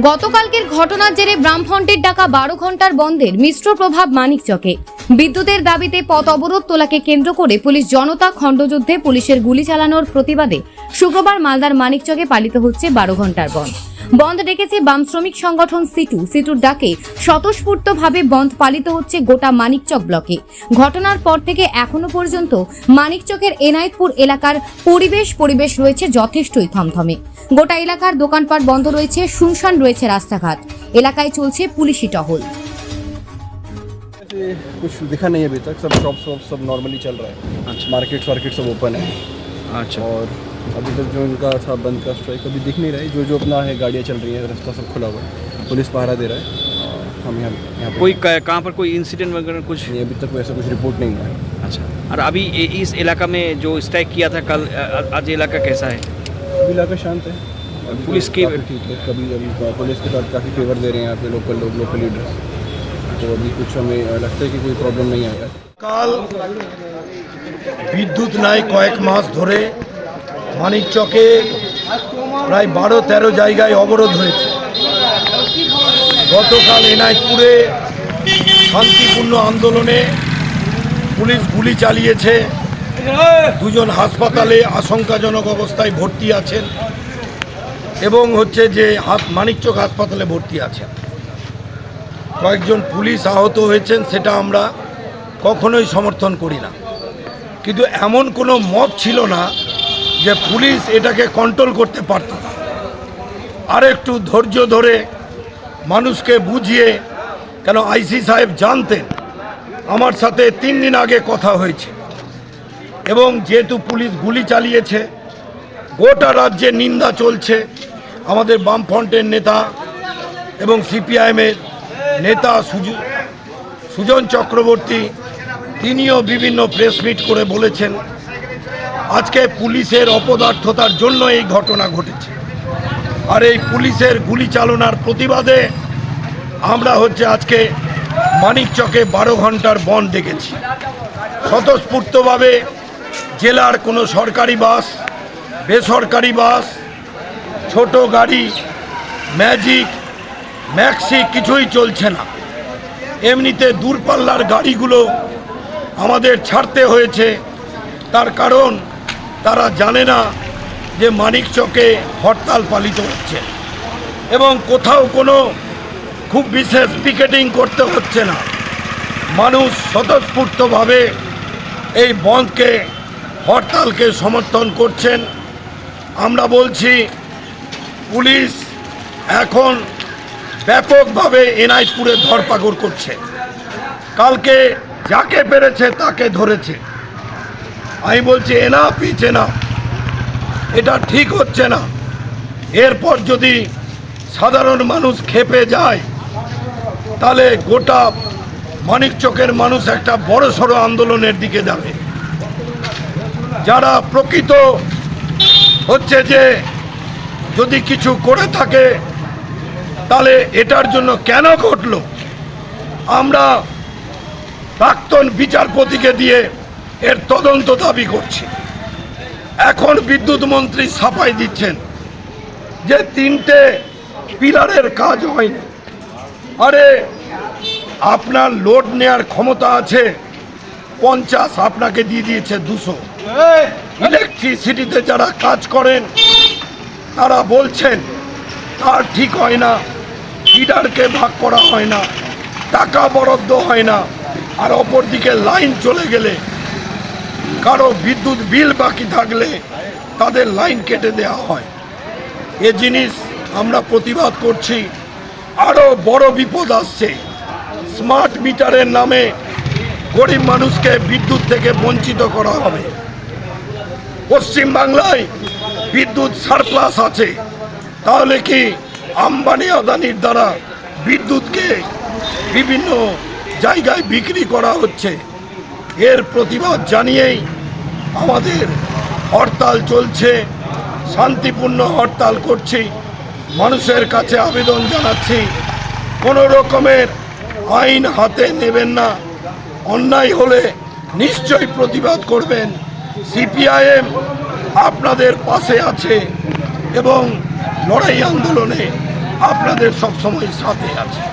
গতকালকের ঘটনার জেরে বামফ্রন্টের ডাকা 12 ঘন্টার বন্ধের মিশ্র প্রভাব মানিকচকে। বিদ্যুতের দাবিতে পথ অবরোধ তোলাকে কেন্দ্র করে পুলিশ জনতা খণ্ডযুদ্ধে পুলিশের গুলি চালানোর প্রতিবাদে শুক্রবার মালদার মানিকচকে পালিত হচ্ছে 12 ঘন্টার বন্ধ। বন্ধ ডেকেছে বাম শ্রমিক সংগঠন সিটুর ডাকে স্বতঃস্ফূর্তভাবে বন্ধ পালিত হচ্ছে গোটা মানিকচক ব্লকে। ঘটনার পর থেকে এখনো পর্যন্ত মানিকচকের এনায়েতপুর এলাকার পরিবেশ রয়েছে যথেষ্টই থমথমে। গোটা এলাকার দোকানপাট বন্ধ রয়েছে, শুনশান রয়েছে রাস্তাঘাট। এলাকায় চলছে পুলিশি টহল। कुछ दिखा नहीं है अभी तक, सब शॉप सब नॉर्मली चल रहा है। अच्छा। मार्केट सब ओपन है। अच्छा। और अभी तक जो इनका था बंद का स्ट्राइक अभी दिख नहीं रहा है। जो अपना है गाड़ियाँ चल रही है, रास्ता सब खुला हुआ है, पुलिस पहरा दे रहा है। हम यहाँ कोई कहाँ पर कोई इंसिडेंट वगैरह कुछ? नहीं, अभी तक वैसा कुछ रिपोर्ट नहीं हुआ है। अच्छा। और अभी इस इलाका में जो स्ट्राइक किया था कल, आज इलाका कैसा है? अभी इलाका शांत है। पुलिस की ठीक है, कभी पुलिस के साथ काफ़ी फेवर दे रहे हैं यहाँ पे लोकल लीडर्स। तो अभी कुछ हमें लगता है कि कोई प्रॉब्लम नहीं आएगा। কাল বিদ্যুৎ নাই কয়েক মাস ধরে মানিকচকে প্রায় 12-13 জায়গায় অবরোধ হয়েছে। গতকাল এনায়েতপুরে শান্তিপূর্ণ আন্দোলনে পুলিশ গুলি চালিয়েছে। দুজন হাসপাতালে আশঙ্কাজনক অবস্থায় ভর্তি আছেন এবং যে মানিকচক হাসপাতালে ভর্তি আছেন। কয়েকজন পুলিশ আহত হয়েছেন, সেটা আমরা কখনোই সমর্থন করি না, কিন্তু এমন কোনো মত ছিল না যে পুলিশ এটাকে কন্ট্রোল করতে পারত না। আর একটু ধৈর্য ধরে মানুষকে বুঝিয়ে, কেন আইসি সাহেব জানতেন, আমার সাথে 3 দিন আগে কথা হয়েছে, এবং যেহেতু পুলিশ গুলি চালিয়েছে, গোটা রাজ্যে নিন্দা চলছে। আমাদের বামফ্রন্টের নেতা এবং সিপিআইএমের নেতা সুজন চক্রবর্তী, তিনিও বিভিন্ন প্রেস মিট করে বলেছেন আজকে পুলিশের অপদার্থতার জন্য এই ঘটনা ঘটেছে। আর এই পুলিশের গুলি চালনার প্রতিবাদে আমরা আজকে মানিকচকে 12 ঘন্টার বন্ধ ডেকেছি। স্বতঃস্ফূর্তভাবে জেলার কোনো সরকারি বাস, বেসরকারি বাস, ছোট গাড়ি, ম্যাজিক, ম্যাক্সি কিছুই চলছে না। এমনিতে দূরপাল্লার গাড়িগুলো আমাদের ছাড়তে হয়েছে, তার কারণ তারা জানে না যে মানিকচকে হরতাল পালিত হচ্ছে এবং কোথাও কোনো খুব বিশেষ পিকেটিং করতে হচ্ছে না। মানুষ স্বতঃস্ফূর্তভাবে এই বন্ধকে, হরতালকে সমর্থন করছেন। আমরা বলছি পুলিশ এখন ব্যাপকভাবে এনায়েতপুরে ধরপাকড় করছে। কালকে যাকে পেরেছে তাকে ধরেছে। আমি বলছি এনাফ ইজ এনাফ, এটা ঠিক হচ্ছে না। এরপর যদি সাধারণ মানুষ ক্ষেপে যায়, তাহলে গোটা মানিকচকের মানুষ একটা বড়সড় আন্দোলনের দিকে যাবে। যারা প্রকৃত যে যদি কিছু করে থাকে, তাহলে এটার জন্য কেন ঘটলো, আমরা প্রাক্তন বিচারপতিকে দিয়ে এর তদন্ত দাবি করছি। এখন বিদ্যুৎ মন্ত্রী সাফাই দিচ্ছেন যে 3টে পিলারের কাজ হয়নি। আরে আপনার লোড নেয়ার ক্ষমতা আছে 50, আপনাকে দিয়ে দিয়েছে 200। ইলেকট্রিসিটিতে যারা কাজ করেন তারা বলছেন তার ঠিক হয় না, ফিডারকে ভাগ করা হয় না, টাকা বরাদ্দ হয় না, আর অপরদিকে লাইন চলে গেলে, কারো বিদ্যুৎ বিল বাকি থাকলে তাদের লাইন কেটে দেওয়া হয়। এ জিনিস আমরা প্রতিবাদ করছি। আরও বড় বিপদ আসছে। স্মার্ট মিটারের নামে গরিব মানুষকে বিদ্যুৎ থেকে বঞ্চিত করা হবে। পশ্চিমবাংলায় বিদ্যুৎ সারপ্লাস আছে, তাহলে কি আম্বানি আদানির দ্বারা বিদ্যুৎকে বিভিন্ন জায়গায় বিক্রি করা হচ্ছে? এর প্রতিবাদ জানিয়েই আমাদের হরতাল চলছে। শান্তিপূর্ণ হরতাল করছি। মানুষের কাছে আবেদন জানাচ্ছি, কোনো রকমের আইন হাতে নেবেন না। অন্যায় হলে নিশ্চয়ই প্রতিবাদ করবেন। সিপিআইএম আপনাদের পাশে আছে এবং লড়াই আন্দোলনে আপনাদের সবসময় সাথে আছে।